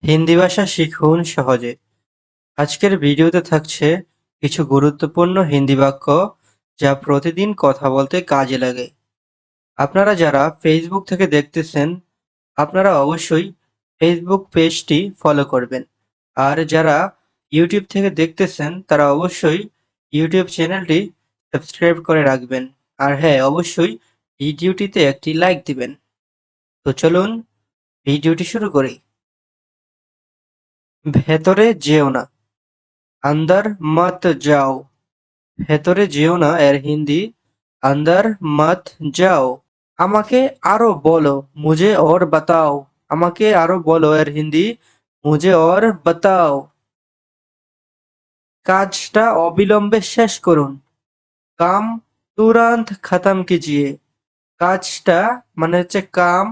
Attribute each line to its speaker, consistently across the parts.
Speaker 1: হিন্দি ভাষা শিখুন সহজে। আজকের ভিডিওতে থাকছে কিছু গুরুত্বপূর্ণ হিন্দি বাক্য যা প্রতিদিন কথা বলতে কাজে লাগে। আপনারা যারা ফেসবুক থেকে দেখতেছেন, আপনারা অবশ্যই ফেসবুক পেজটি ফলো করবেন। আর যারা ইউটিউব থেকে দেখতেছেন, তারা অবশ্যই ইউটিউব চ্যানেলটি সাবস্ক্রাইব করে রাখবেন। আর হ্যাঁ, অবশ্যই ভিডিওটিতে একটি লাইক দিবেন। তো চলুন ভিডিওটি শুরু করি। ভেতরে যেও না, আন্দার মত যাও। ভেতরে যেও না এর হিন্দি अंदर मत जाओ। আমাকে আরো বলো, মুঝে और बताओ। আমাকে আরো বলো এর হিন্দি मुझे और बताओ। কাজটা অবিলম্বে শেষ করুন, কাম তুরন্ত খতম কিজিয়ে। কাজটা মানে হচ্ছে কাম,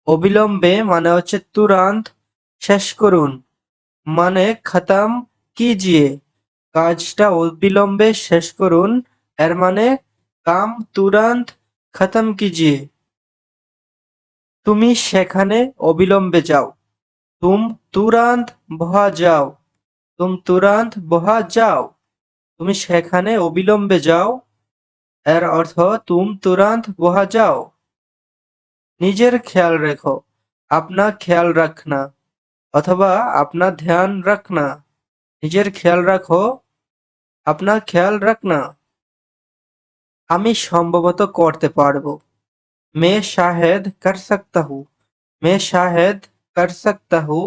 Speaker 1: অবিলম্বে মানে হচ্ছে তুরন্ত, শেষ করুন মানে খতম কিজিয়ে। কাজটা অবিলম্বে শেষ করুন এর মানে কাম তুরন্ত খতম কিজিয়ে। তুমি সেখানে অবিলম্বে যাও, তুম তুরন্ত বহা যাও। তুম তুরন্ত বহা যাও। তুমি সেখানে অবিলম্বে যাও এর অর্থ তুম তুরন্ত বহা যাও। নিজের খেয়াল রেখো, আপনা খেয়াল রাখনা অথবা আপনা ধ্যান রাখনা। নিজের খেয়াল রাখো, আপনা খেয়াল রাখনা। আমি সম্ভবত করতে পারবো, मैं शायद कर सकता हूँ। मैं शायद कर सकता हूँ।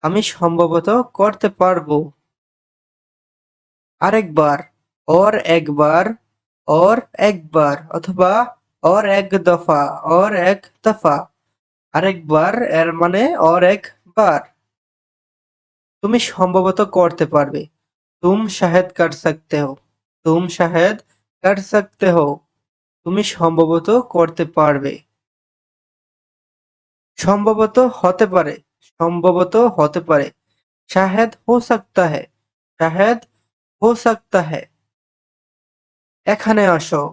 Speaker 1: আমি সম্ভবত করতে পারবো। আরেকবার, और एक बार, और एक बार অথবা और एक दफा, और एक दफा। আরেকবার এর মানে और एक बार। তুমি সম্ভবত করতে পারবে, तुम शायद कर सकते हो। तुम शायद कर सकते हो। তুমি সম্ভবত করতে পারবে। সম্ভবত হতে পারে, সম্ভবত হতে পারে। शायद हो सकता है। शायद हो सकता है। এখানে আসো,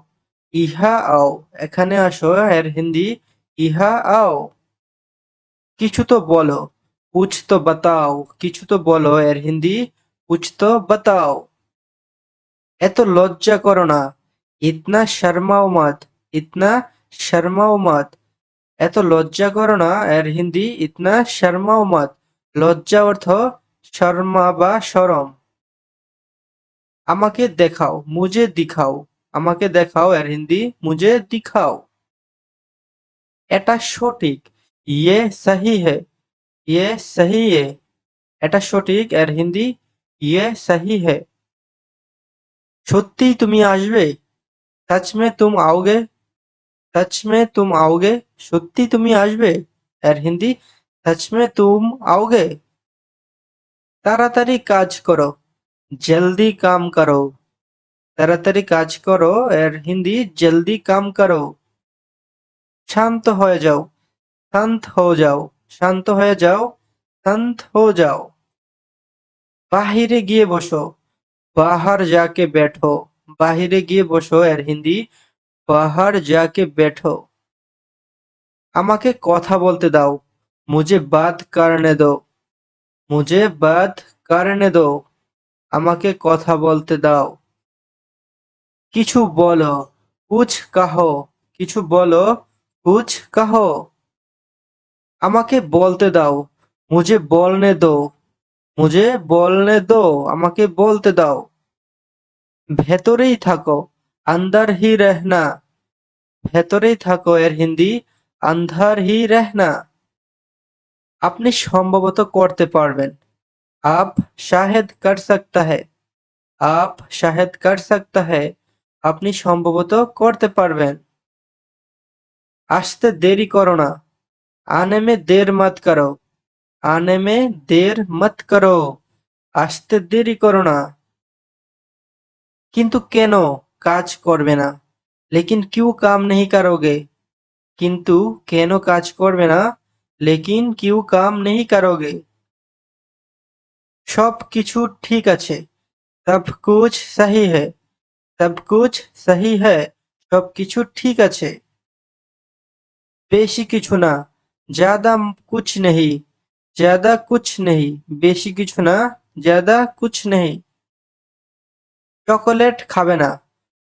Speaker 1: ইহা আও। এখানে আসো এর হিন্দি ইহা আও। কিছু তো বলো, कुछ तो बताओ। কিছু তো বলো এর হিন্দি कुछ तो बताओ। এত লজ্জা করো না, ইতনা শর্মাও মত। ইতনা শর্মাও মত। এত লজ্জা করো না এর হিন্দি ইতনা শর্মাও মত। লজ্জা অর্থ শর্মা বা শরম। আমাকে দেখাও, মুঝে দিখাও। আমাকে দেখাও এর হিন্দি মুঝে দিখাও। এটা সঠিক, ইয়ে সহি হে। ইয়ে সহি হে। এটা সঠিক এর হিন্দি ইয়ে সহি হে। সত্যিই তুমি আসবে, সচ মে তুম आओगे। সচ মে তুম आओगे। সত্যি তুমি আসবে এর হিন্দি সচ মে তুম आओगे। তাড়াতাড়ি কাজ করো, জলদি কাম করো। তাড়াতাড়ি কাজ করো এর হিন্দি জলদি কাম করো। শান্ত হয়ে যাও, শান্ত হো যাও। শান্ত হয়ে যাও, শান্ত হো যাও। বাহিরে গিয়ে বসো, বাহার যাকে बैठो। বাহিরে গিয়ে বসো এর হিন্দি বাহার যাকে बैठो। আমাকে কথা বলতে দাও, মুঝে বাত করনে দো। মুঝে বাত করনে দো। আমাকে কথা বলতে দাও। কিছু বলো, কুছ কাহো। কিছু বলো, কুছ কাহো। আমাকে বলতে দাও, মুঝে বলনে দো। মুঝে বলনে দো। আমাকে বলতে দাও। ভেতরেই থাকো, अंदर ही रहना। ভেতরেই থাকো এর হিন্দি अंदर ही रहना। আপনি সম্ভবত করতে পারবেন, आप शायद कर सकता है। आप शायद कर सकता है। আপনি সম্ভবত করতে পারবেন। আসতে দেরি করো না, आने में देर मत करो। आने में देर मत करो। আসতে দেরি করো না। কিন্তু কেন কাজ করবে না, लेकिन क्यों काम नहीं करोगे। কিন্তু কেন কাজ করবে না, लेकिन क्यों काम नहीं करोगे। সব কিছু ঠিক আছে, सब कुछ सही है। सब कुछ सही है। সবকিছু ঠিক আছে। বেশি কিছু না, ज्यादा कुछ नहीं। ज्यादा कुछ नहीं, বেশি কিছু না, ज्यादा कुछ नहीं। চকোলেট খাবে না,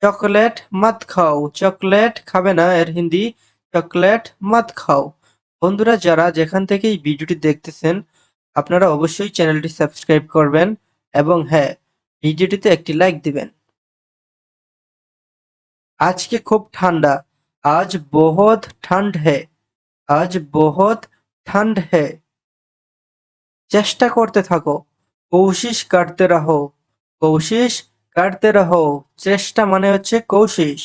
Speaker 1: চকোলেট মত খাও, চকোলেট খাবে না এর হিন্দি চকোলেট মত খাও। বন্ধুরা যারা যেখান থেকে এই ভিডিওটি দেখতেছেন আপনারা অবশ্যই চ্যানেলটি সাবস্ক্রাইব করবেন এবং হ্যাঁ ভিডিওটিতে একটি লাইক দিবেন। আজকে খুব ঠান্ডা, আজ বহুত ঠান্ড है, আজ বহুত ঠান্ড है। চেষ্টা করতে থাকো, কোশিশ করতে রহো, কোশিশ করতে রহো। চেষ্টা মানে হচ্ছে কোশিশ।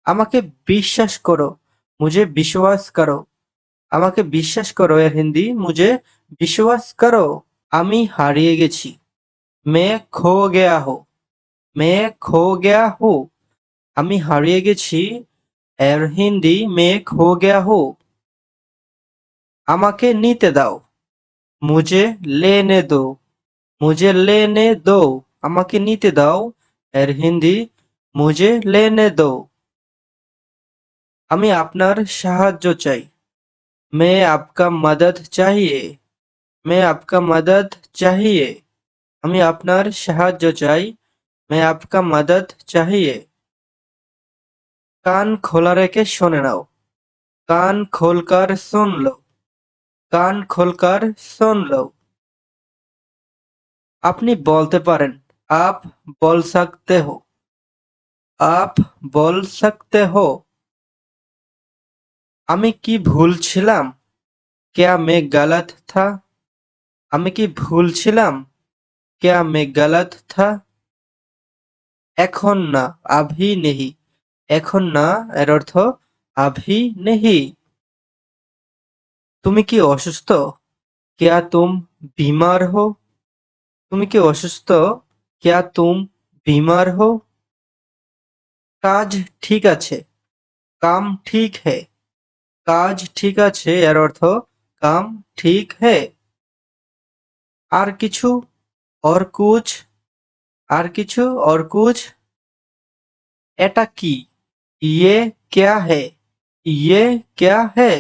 Speaker 1: আমাকে বিশ্বাস করো, মুঝে বিশ্বাস করো, আমাকে বিশ্বাস করো এর হিন্দি মুঝে বিশ্বাস করো। আমি হারিয়ে গেছি, मैं खो गया हूँ, मैं खो गया हूँ। আমি হারিয়ে গেছি এর হিন্দি मैं खो गया हूँ। আমাকে নিতে দাও, मुझे लेने दो, मुझे लेने दो। আমাকে নিতে দাও এর হিন্দি मुझे लेने दो। আমি আপনার সাহায্য চাই, मैं आपका मदद चाहिए, मैं आपका मदद चाहिए। আমি আপনার সাহায্য চাই, मैं आपका मदद चाहिए। কান খোলা রেখে শুনে নাও, কান खोलकर सुन लो, কান खोलकर सुन लो। আপনি বলতে পারেন, आप बोल सकते हो, आप बोल सकते हो। আমি কি ভুল ছিলাম, क्या मैं गलत था, আমি কি ভুল ছিলাম, क्या मैं गलत था। এখন না, अभी नहीं, এখন না এর অর্থ अभी नहीं। তুমি কি অসুস্থ, क्या तुम बीमार हो, তুমি কি অসুস্থ, क्या तुम बीमार हो। কাজ ঠিক আছে, काम ठीक है, কাজ ঠিক আছে এর অর্থ কাম ঠিক है। আর কিছু, और कुछ, আর কিছু और कुछ। এটা কি, ये क्या है, ये क्या है।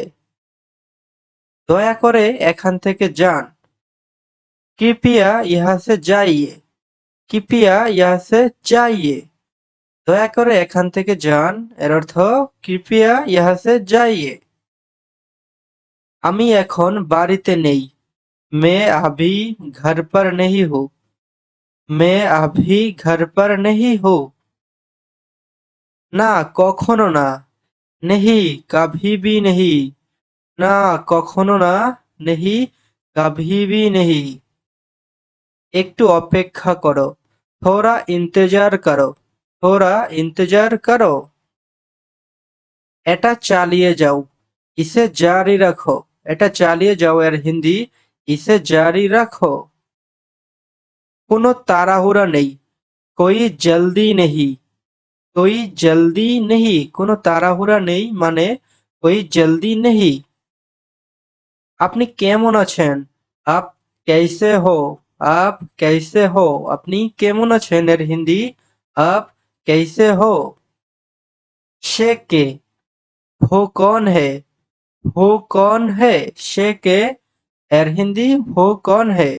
Speaker 1: দয়া করে এখান থেকে যান, कृपया यहाँ से जाइए, कृपया यहाँ से जाइए। দয়া করে এখান থেকে যান এর অর্থ कृपया यहाँ से जाइए। আমি এখন বাড়িতে নেই, मैं अभी घर पर नहीं हूँ, मैं अभी घर पर नहीं हूँ। না কখনো না, नहीं कभी भी नहीं, না কখনো না, नहीं कभी भी नहीं। একটু অপেক্ষা করো, थोड़ा इंतजार करो, थोड़ा इंतजार करो। এটা চালিয়ে যাও, इसे जारी रखो, এটা চালিয়ে যাও এর হিন্দি इसे जारी रखो। কোনো তাড়াহুড়া নেই, कोई जल्दी नहीं, कोई जल्दी नहीं। কোনো তাড়াহুড়া নেই মানে कोई जल्दी नहीं। আপনি কেমন আছেন, आप कैसे हो, आप कैसे हो। আপনি কেমন আছেন এর হিন্দি आप कैसे हो। সে কে, वो कौन है, वो कौन है। সে কে এর হিন্দি वो कौन है।